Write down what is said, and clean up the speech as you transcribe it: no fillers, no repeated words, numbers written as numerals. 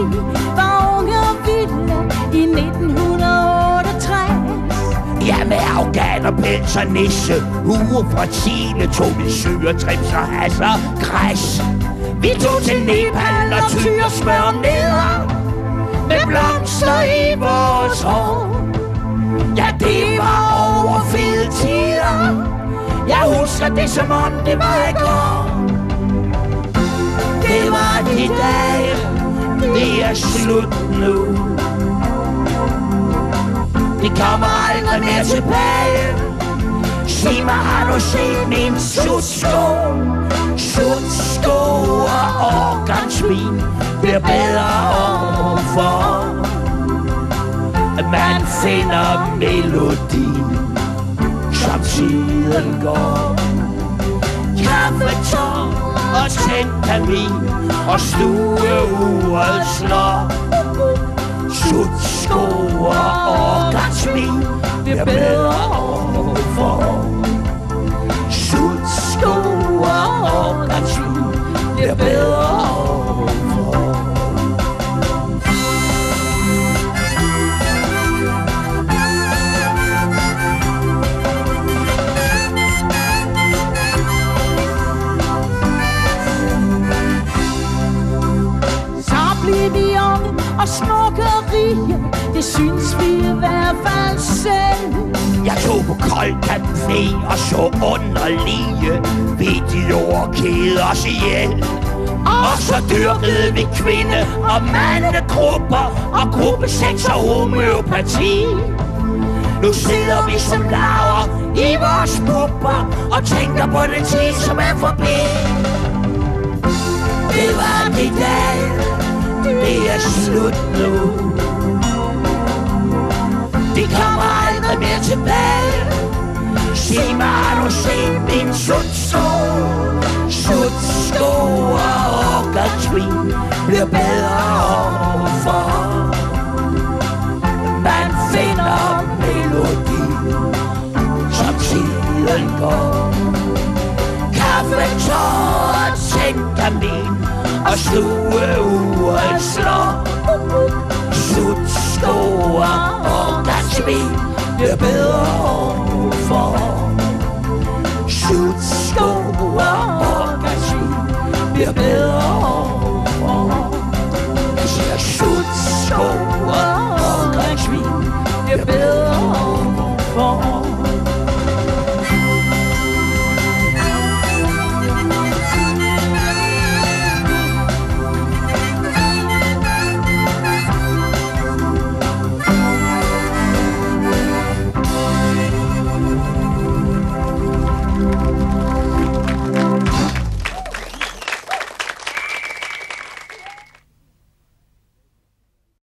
vi var unge og vilde i 1968. Ja, med afghanerpels og nisse, huer fra Chile, tog vi syretrips og has og græs. Vi tog til Nepal og tyre smør neder, med blomster i vores hår. Ja, det var over fede tider. Jeg husker det som om det var i går. Det var de dage, det er slut nu. Det kommer aldrig mere tilbage. Sig mig, har du set min sutsko? Sutsko og årgangsvin bliver bedre overfor. Man finder melodien, som tiden går. Kaffetår og tændt kamin og stueuret slår. Sutsko og årgangsvin bliver bedre overfor. Sutsko og årgangsvin bliver bedre overfor. Vi unge og smukke og rige, det synes vi i hvert fald selv. Jeg tog på kold café og så underlige videoer kede os ihjel. Og så dyrkede vi kvinde- og mandegrupper og gruppesex og homøopati. Nu sidder vi som laver i vores pupper og tænker på den tid, som er forbi. Det var de dage, det er slut nu. Det kommer aldrig mere tilbage. Sig mig, har du set min sutsko? Sutsko og årgangsvin bliver bedre overfor. Man finder melodi, som tiden går. Kaffetår og tændt kamin og stueuret